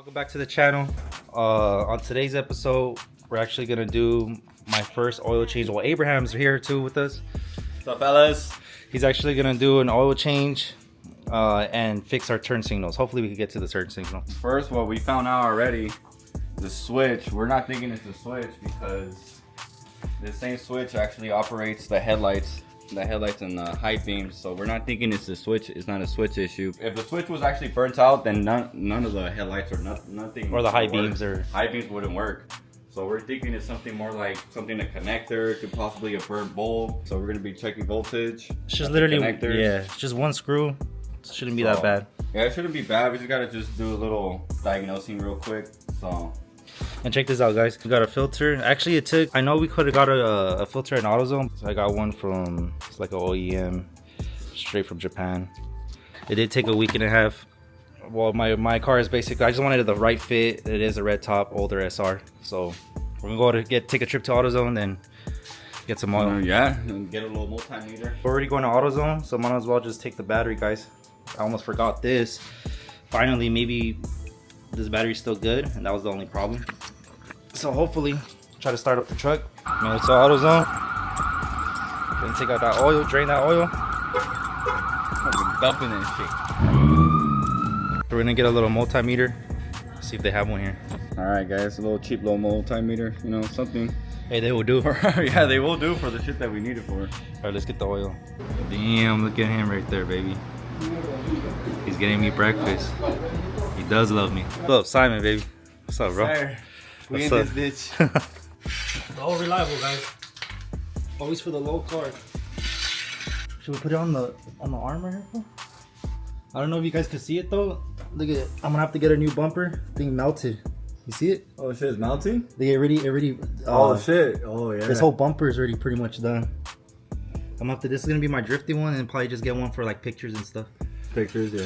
Welcome back to the channel. On today's episode, we're actually gonna do my first oil change. Well, Abraham's here too with us. What's up, fellas? He's actually gonna do an oil change and fix our turn signals. Hopefully we can get to the turn signal. First, what we found out already, the switch. We're not thinking it's a switch because the same switch actually operates the headlights and the high beams. So we're not thinking it's a switch. It's not a switch issue. If the switch was actually burnt out, then none of the headlights or nothing. Or the high beams wouldn't work. So we're thinking it's something more like something a connector, could possibly a burnt bulb. So we're gonna be checking voltage. It's just literally it's just one screw. It shouldn't be that bad. Yeah, it shouldn't be bad. We just gotta just do a little diagnosing real quick. So. And check this out, guys. We got a filter. Actually, I know we could have got a filter in AutoZone. So I got one from, it's like an OEM, straight from Japan. It did take a week and a half. Well, my car is basically, I just wanted the right fit. It is a red top, older SR. So we're gonna go take a trip to AutoZone, then get some oil. Yeah, and get a little multimeter. We're already going to AutoZone, so might as well just take the battery, guys. I almost forgot this. Finally, maybe this battery's still good, and that was the only problem. So hopefully, try to start up the truck. Made it to AutoZone. Then take out that oil, drain that oil. Fucking dumping and shit. We're gonna get a little multimeter. See if they have one here. All right, guys, a little cheap little multimeter. You know, something. Hey, they will do. Yeah, they will do for the shit that we need it for. All right, let's get the oil. Damn, look at him right there, baby. He's getting me breakfast. He does love me. What's up, Simon, baby? What's up, bro? Sir, we in this bitch. All reliable, guys. Always for the low card. Should we put it on the armor here, bro? I don't know if you guys can see it though. Look at it. I'm gonna have to get a new bumper. Thing melted. You see it? Oh shit, it's melting? They already. Oh shit. Oh yeah. This whole bumper is already pretty much done. I'm gonna have to. This is gonna be my drifty one, and probably just get one for like pictures and stuff. Pictures, yeah.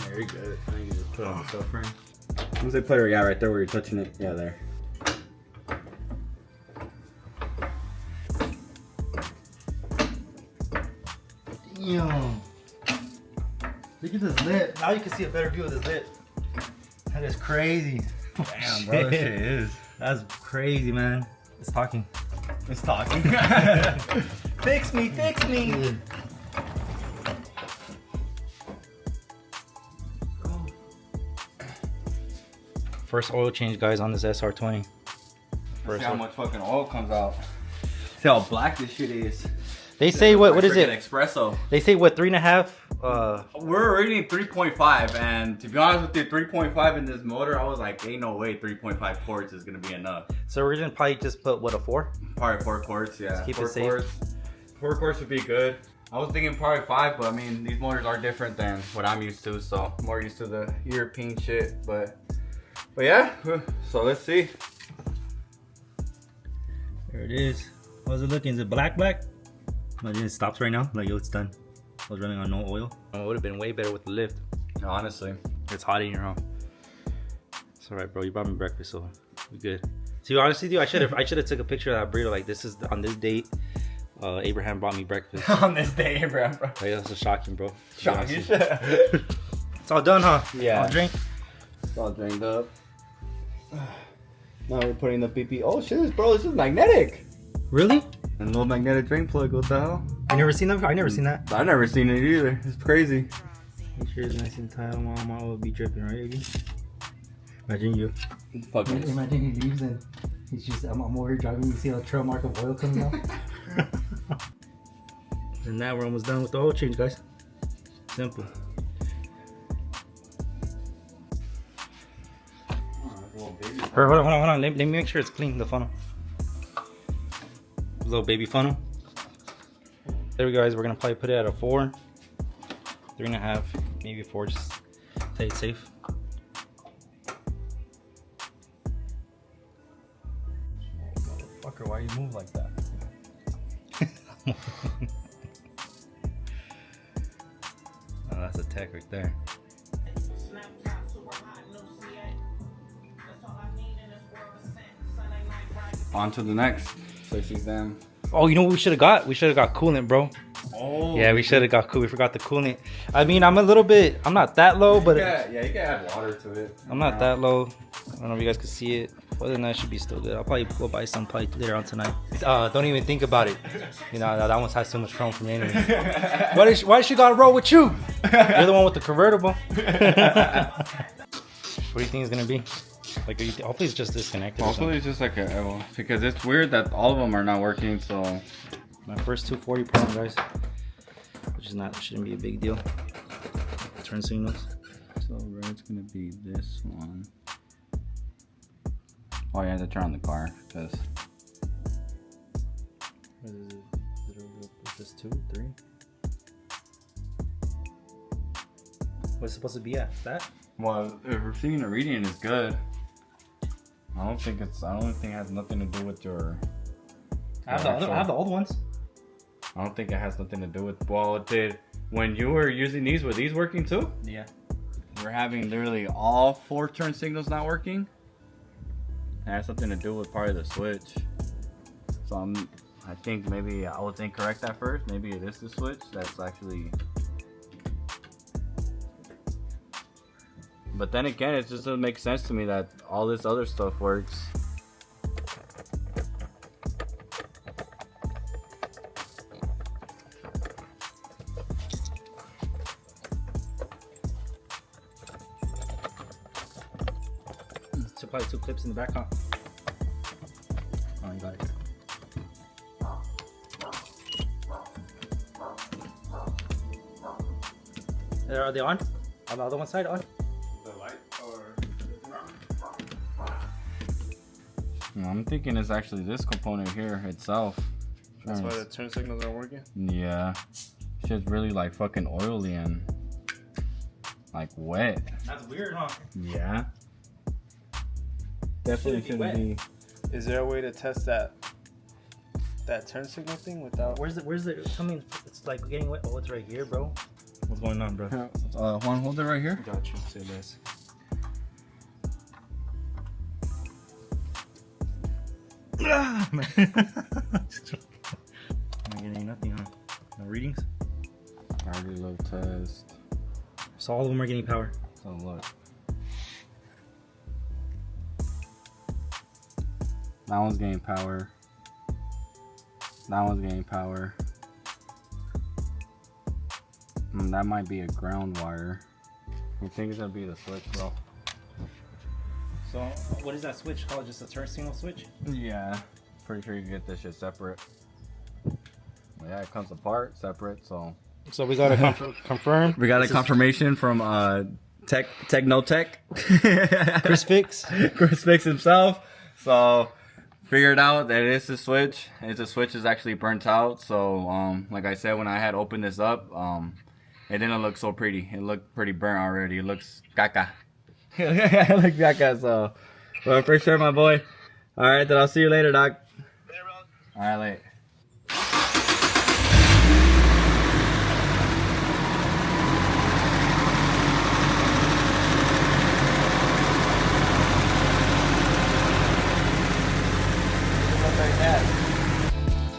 Very good. I think you just put it on the subframe. Once they put it, yeah, right there where you're touching it. Yeah, there. Damn. Look at this lip. Now you can see a better view of this lip. That is crazy. Damn, bro, that shit is. That's crazy, man. It's talking. It's talking. Fix me, fix me. Yeah. First oil change, guys, on this SR20. See how much fucking oil comes out. See how black this shit is. They say what is it? Espresso. They say what, 3.5? We're rating 3.5, and to be honest with you, 3.5 in this motor, I was like, ain't no way 3.5 quarts is gonna be enough. So we're gonna probably just put what, a 4? Probably 4 quarts, yeah. Let's keep four it safe. Quarts. 4 quarts would be good. I was thinking probably 5, but I mean, these motors are different than what I'm used to, so I'm more used to the European shit, but yeah, so let's see. There it is. How's it looking? Is it black? Imagine it stops right now. Like, yo, it's done. I was running on no oil. Oh, it would have been way better with the lift. Honestly. It's hot in here, huh? It's alright, bro. You brought me breakfast, so we good. See, honestly, dude, I should have took a picture of that burrito. Like, this is on this date. Abraham brought me breakfast. On this day, Abraham, bro. Like, that's so shocking, bro. Shocking. It's all done, huh? Yeah. All drink. It's all drained up. Now we're putting the PP. Oh shit, bro, this is magnetic. Really? And a little magnetic drain plug. What the hell? You never seen that? I never seen that. I've never seen it either. It's crazy. Make sure it's nice and tight. My oil will be dripping, right, baby? Imagine you. Fucking. Imagine he leaves and he's just. I'm over here driving. You see a trail mark of oil coming out. And now we're almost done with the oil change, guys. Simple. Hold on. Let me make sure it's clean, the funnel. Little baby funnel. There we go, guys. We're gonna probably put it at a 4, 3.5, maybe 4, just play it safe. Motherfucker, why you move like that? Oh, that's a tech right there. On to the next 6 exam. Oh, you know what we should have got? We should have got coolant, bro. Oh. Yeah, we should have got cool. We forgot the coolant. I mean, I'm not that low, but yeah, you can add water to it. I'm not that low. I don't know if you guys can see it. Other than that, it should be still good. I'll probably go buy some probably later on tonight. Don't even think about it. You know, that one has too much chrome for me anyway. Why she gotta roll with you? You're the one with the convertible. What do you think it's gonna be? Like, hopefully it's just disconnected. Hopefully it's just like a, because it's weird that all of them are not working. So my first 240 problem, guys, which is shouldn't be a big deal. Turn signals. So it's gonna be this one. Oh, you have to turn on the car because. Is it just 2, 3? What's it supposed to be at? That? Well, if we're seeing a reading is good. I don't think it has nothing to do with your. I have the old ones. I don't think it has nothing to do with. Well, it did when you were using these. Were these working too? Yeah. We're having literally all 4 turn signals not working. It has something to do with part of the switch. So I think maybe I was incorrect at first. Maybe it is the switch that's actually. But then again, it just doesn't make sense to me that all this other stuff works. So probably 2 clips in the back, huh? Oh, you got it. Are they on? On the other one side on? The light or? I'm thinking it's actually this component here itself. That's why the turn signals aren't working? Yeah. Shit's really like fucking oily and like wet. That's weird, huh? Yeah. Definitely shouldn't be. Is there a way to test that turn signal thing without? Where's the coming? It's like getting wet. Oh, it's right here, bro. What's going on, bro? Juan, hold it right here. Got you. Say this. I'm not getting nothing, huh? No readings? Already low test. So all of them are getting power. So look. That one's getting power. That one's getting power. That might be a ground wire. You think it's gonna be the switch, bro? So what is that switch called? Just a turn signal switch? Yeah. Pretty sure you can get this shit separate. Yeah, it comes apart separate, so. So we got to confirm. We got a confirmation from Technotech. Chris Fix. Chris Fix himself. So figured out that it is the switch. The switch is actually burnt out. So like I said, when I had opened this up, it didn't look so pretty. It looked pretty burnt already. It looks caca. It looks caca. So, well, for sure, my boy. All right, then I'll see you later, Doc. Later, bro. All right, late.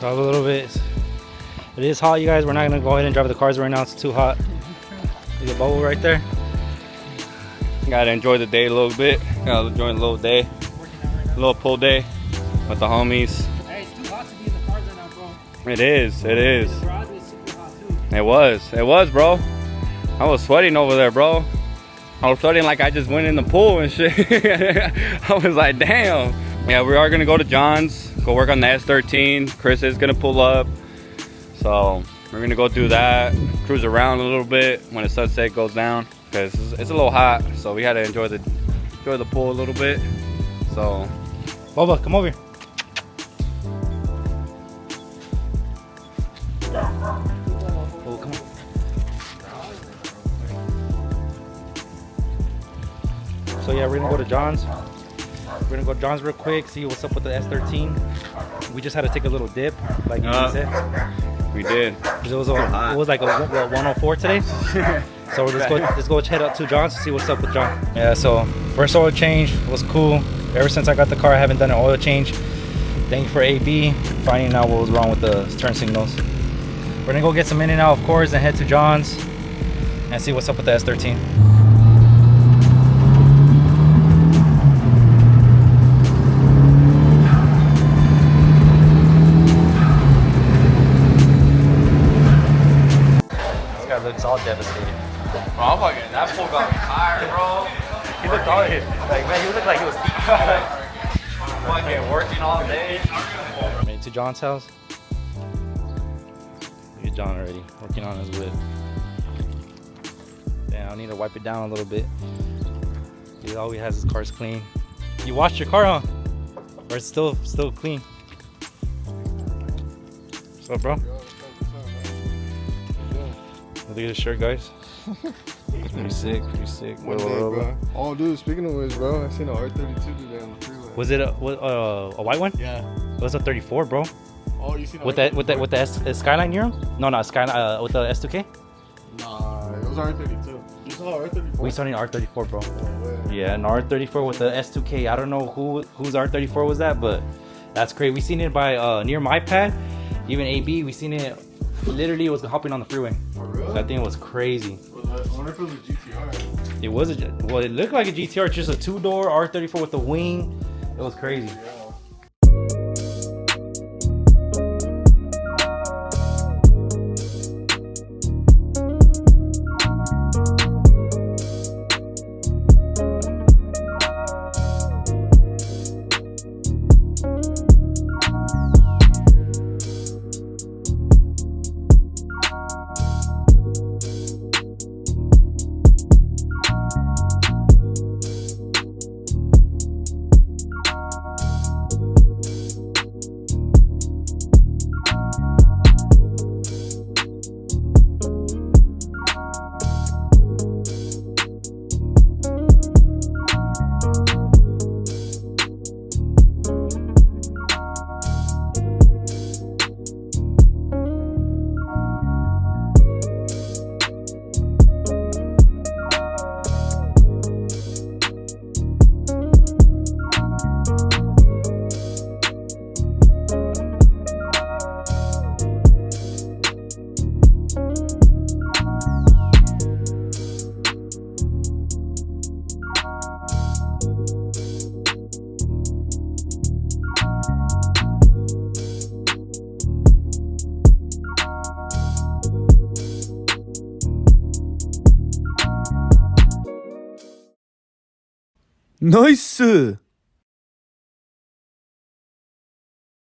So a little bit. It is hot, you guys. We're not gonna go ahead and drive the cars right now. It's too hot. There's a bubble right there. Gotta enjoy the day a little bit. Gotta enjoy a little day. A little pull day with the homies. Hey, it's too hot to be in the cars right now, bro. It is, it is. The garage is super hot too. It was, bro. I was sweating over there, bro. I was sweating like I just went in the pool and shit. I was like, damn. Yeah, we are gonna go to John's, go work on the S14. Chris is gonna pull up. So we're gonna go do that, cruise around a little bit when the sunset goes down, because it's a little hot. So we had to enjoy the pool a little bit. So, Bubba, come over here. Oh, come on. So yeah, we're gonna go to John's. We're gonna go to John's real quick, see what's up with the S13. We just had to take a little dip, like you said. we did. It was like a 104 today. So let's go head up to John's to see what's up with John. Yeah, so first oil change was cool. Ever since I got the car, I haven't done an oil change. Thank you for AB finding out what was wrong with the turn signals. We're gonna go get some In-N-Out, of course, and head to John's and see what's up with the S13. This guy looks all devastated. Bro, I'm fucking, that fool got tired, bro. He looked all like, man, he looked like he was Fucking working all day. Made it to John's house. Look at John already working on his whip. Damn, I need to wipe it down a little bit. Dude, all he has is car's clean. You washed your car, huh? Or it's still clean? What's up, bro? Look at his shirt, guys. Pretty sick. One day, bro. Oh, dude, speaking of which, bro, I seen an R32 today on the freeway. Was it a white one? Yeah. It was a 34, bro. Oh, you seen With the S Skyline near him? No, not Skyline. With the S2K? Nah, it was R32. You saw R34? We saw an R34, bro. Oh, Yeah, an R34 with the S2K. I don't know whose R34 was that, but that's crazy. We seen it by near my pad. Even AB, we seen it. Literally, it was hopping on the freeway. For real? That thing was crazy. I wonder if it was a GTR. It was it looked like a GTR, just a 2-door R34 with the wing. It was crazy. Yeah. 나이스.